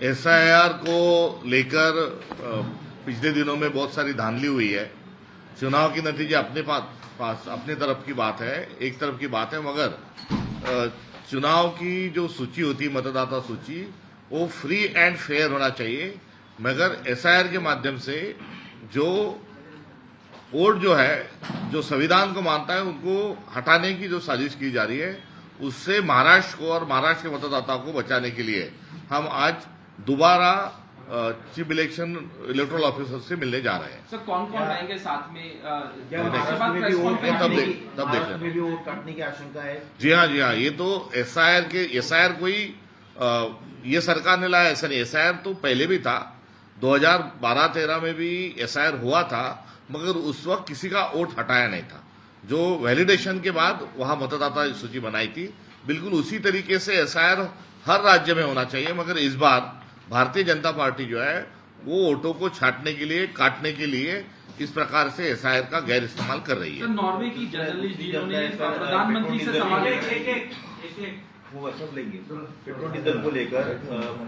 SIR को लेकर पिछले दिनों में बहुत सारी धांधली हुई है। चुनाव के नतीजे अपने पास अपनी तरफ की बात है, एक तरफ की बात है, मगर चुनाव की जो सूची होती है, मतदाता सूची, वो फ्री एंड फेयर होना चाहिए। मगर एसआईआर के माध्यम से जो वोट जो है, जो संविधान को मानता है, उनको हटाने की जो साजिश की जा रही है, उससे महाराष्ट्र को और महाराष्ट्र के मतदाताओं को बचाने के लिए हम आज दोबारा चीफ इलेक्टोरल ऑफिसर से मिलने जा रहे हैं। सर, कौन-कौन रहेंगे साथ में? तब देख वोट काटने की आशंका है। जी हाँ, ये तो एसआईआर कोई ये सरकार ने लाया ऐसा नहीं। एसआईआर तो पहले भी था, 2012-13 में भी एसआईआर हुआ था, मगर उस वक्त किसी का वोट हटाया नहीं था। जो वैलिडेशन के बाद वहां मतदाता सूची बनाई थी, बिल्कुल उसी तरीके से एसआईआर हर राज्य में होना चाहिए। मगर इस बार भारतीय जनता पार्टी जो है वो वोटों को छांटने के लिए, काटने के लिए इस प्रकार से एसआईआर का गैर इस्तेमाल कर रही है। नॉर्वे की जर्नलिस्ट जिन्होंने प्रधानमंत्री से सवाल वो सब लेंगे। पेट्रोल डीजल को लेकर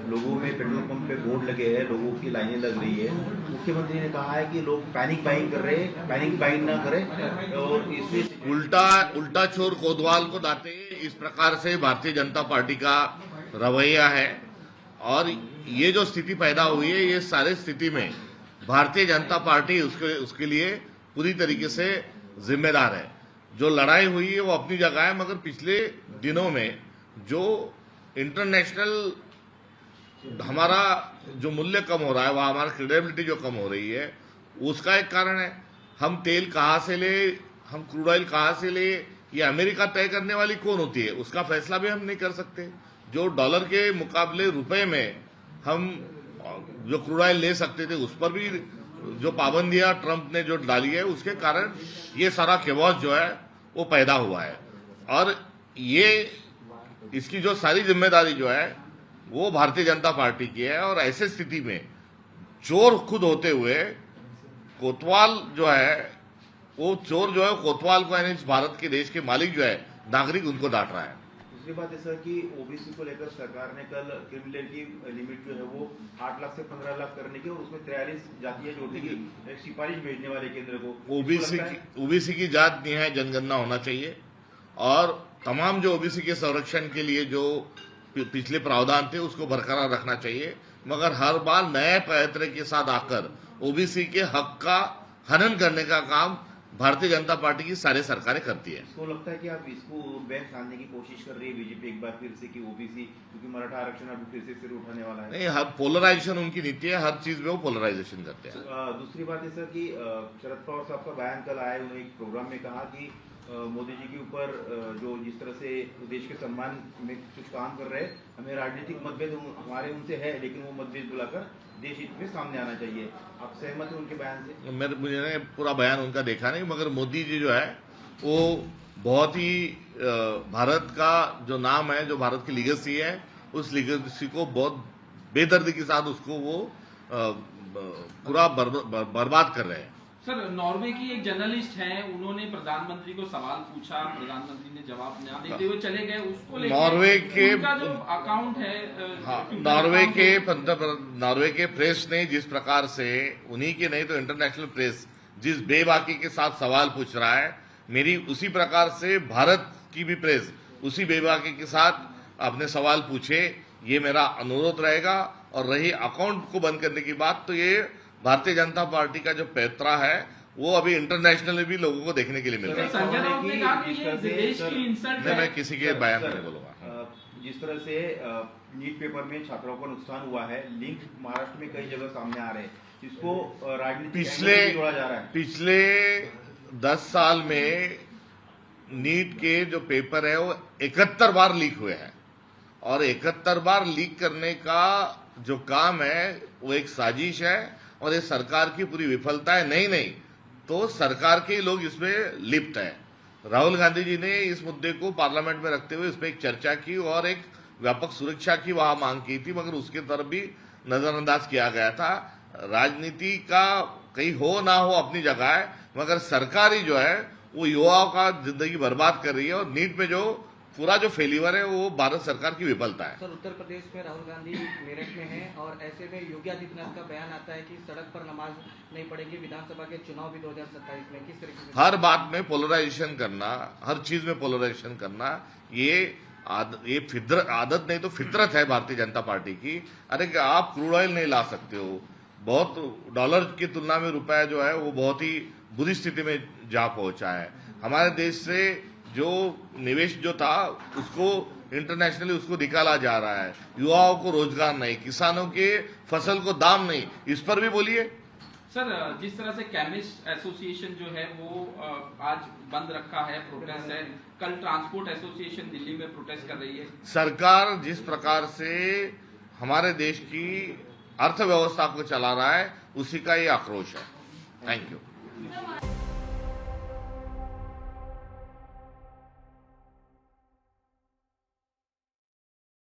लोगों में पेट्रोल पंप पे बोर्ड लगे हैं, लोगों की लाइनें लग रही है। मुख्यमंत्री ने कहा है कि लोग पैनिक बाइंग कर रहे हैं, पैनिक बाइंग ना करें और इसमें उल्टा चोर कोतवाल को दाते, इस प्रकार से भारतीय जनता पार्टी का रवैया है। और ये जो स्थिति पैदा हुई है, ये सारे स्थिति में भारतीय जनता पार्टी उसके लिए पूरी तरीके से जिम्मेदार है। जो लड़ाई हुई है वो अपनी जगह है, मगर पिछले दिनों में जो इंटरनेशनल हमारा जो मूल्य कम हो रहा है, वह हमारा क्रेडिबिलिटी जो कम हो रही है, उसका एक कारण है। हम तेल कहाँ से ले, हम क्रूड ऑयल कहाँ से ले, ये अमेरिका तय करने वाली कौन होती है, उसका फैसला भी हम नहीं कर सकते। जो डॉलर के मुकाबले रुपए में हम जो क्रूड ऑयल ले सकते थे, उस पर भी जो पाबंदियां ट्रंप ने जो डाली है, उसके कारण ये सारा केवॉस जो है वो पैदा हुआ है। और ये इसकी जो सारी जिम्मेदारी जो है वो भारतीय जनता पार्टी की है। और ऐसे स्थिति में चोर खुद होते हुए कोतवाल जो है, वो चोर जो है कोतवाल को, यानी इस भारत के देश के मालिक जो है, नागरिक, उनको डांट रहा है। दूसरी बात है सर कि ओबीसी को लेकर सरकार ने कल क्रिमिनल की लिमिट जो है वो 8 लाख से 15 लाख करने की और उसमें 43 जातियां जोड़ने की एक सिफारिश भेजने वाले केंद्र को। ओबीसी की जात न्याय जनगणना होना चाहिए और तमाम जो ओबीसी के संरक्षण के लिए जो पिछले प्रावधान थे उसको बरकरार रखना चाहिए। मगर हर बार नए पैतरे के साथ आकर ओबीसी के हक का हनन करने का काम भारतीय जनता पार्टी की सारी सरकारें करती है। इसको लगता है कि आप इसको बैक लाने की कोशिश कर रही है बीजेपी एक बार फिर से कि ओबीसी, क्योंकि मराठा आरक्षण अभी फिर से सिर उठाने वाला है। नहीं, हर पोलराइजेशन उनकी नीति है, हर चीज में वो पोलराइजेशन करते हैं। दूसरी बात है सर कि शरद पवार साहब का बयान कल आया, उन्होंने एक प्रोग्राम में कहा कि मोदी जी के ऊपर जो जिस तरह से देश के सम्मान में कुछ काम कर रहे हैं, हमें राजनीतिक मतभेद हमारे उनसे है, लेकिन वो मतभेद बुलाकर देश हित में सामने आना चाहिए। आप सहमत हैं उनके बयान से? मुझे पूरा बयान उनका देखा नहीं, मगर मोदी जी जो है वो बहुत ही भारत का जो नाम है, जो भारत की लीगेसी है, उस लीगेसी को बहुत बेदर्दी के साथ उसको वो पूरा बर्बाद कर रहे हैं। सर, नॉर्वे की एक जर्नलिस्ट हैं, उन्होंने प्रधानमंत्री को सवाल पूछा, प्रधानमंत्री ने जवाब न देते हुए चले गए। उसको लेकर नॉर्वे के उनका जो अकाउंट है, नॉर्वे के प्रेस ने जिस प्रकार से, उन्हीं के नहीं तो इंटरनेशनल प्रेस जिस बेबाकी के साथ सवाल पूछ रहा है, मेरी उसी प्रकार से भारत की भी प्रेस उसी बेबाकी के साथ अपने सवाल पूछे, ये मेरा अनुरोध रहेगा। और रही अकाउंट को बंद करने की बात, तो ये भारतीय जनता पार्टी का जो पैतरा है वो अभी इंटरनेशनल भी लोगों को देखने के लिए मिल रहा है। संजय राउत ने कहा कि ये देश की इंसल्ट है। मैं किसी के बयान नहीं बोलूंगा। जिस तरह से नीट पेपर में छात्रों को नुकसान हुआ है, लिंक महाराष्ट्र में कई जगह सामने आ रहे हैं, जिसको राजनीतिक जोड़ा जा रहा है। पिछले 10 साल में नीट के जो पेपर है वो 71 बार लीक हुए हैं। और 71 बार लीक करने का जो काम है वो एक साजिश है और ये सरकार की पूरी विफलता है। नहीं तो सरकार के लोग इसमें लिप्त हैं। राहुल गांधी जी ने इस मुद्दे को पार्लियामेंट में रखते हुए इस पर एक चर्चा की और एक व्यापक सुरक्षा की वहां मांग की थी, मगर उसके तरफ भी नजरअंदाज किया गया था। राजनीति का कहीं हो ना हो अपनी जगह है, मगर सरकार ही जो है वो युवाओं का जिंदगी बर्बाद कर रही है। और नीट में जो पूरा जो फेल्यूर है वो भारत सरकार की विफलता है। सर, उत्तर प्रदेश में राहुल गांधी मेरठ में हैं और ऐसे में योगी आदित्यनाथ का बयान आता है कि सड़क पर नमाज नहीं पड़ेगी, विधानसभा के चुनाव भी 2027 में, किस तरीके से? हर बात में पोलराइजेशन करना, हर चीज में पोलराइजेशन करना, ये आदत नहीं तो फितरत है भारतीय जनता पार्टी की। अरे कि आप क्रूड ऑयल नहीं ला सकते हो, बहुत डॉलर की तुलना में रुपया जो है वो बहुत ही बुरी स्थिति में जा पहुंचा है। हमारे देश से जो निवेश जो था उसको इंटरनेशनली उसको निकाला जा रहा है, युवाओं को रोजगार नहीं, किसानों के फसल को दाम नहीं, इस पर भी बोलिए। सर, जिस तरह से केमिस्ट एसोसिएशन जो है वो आज बंद रखा है, प्रोटेस्ट है, कल ट्रांसपोर्ट एसोसिएशन दिल्ली में प्रोटेस्ट कर रही है। सरकार जिस प्रकार से हमारे देश की अर्थव्यवस्था को चला रहा है उसी का ये आक्रोश है। Thank you.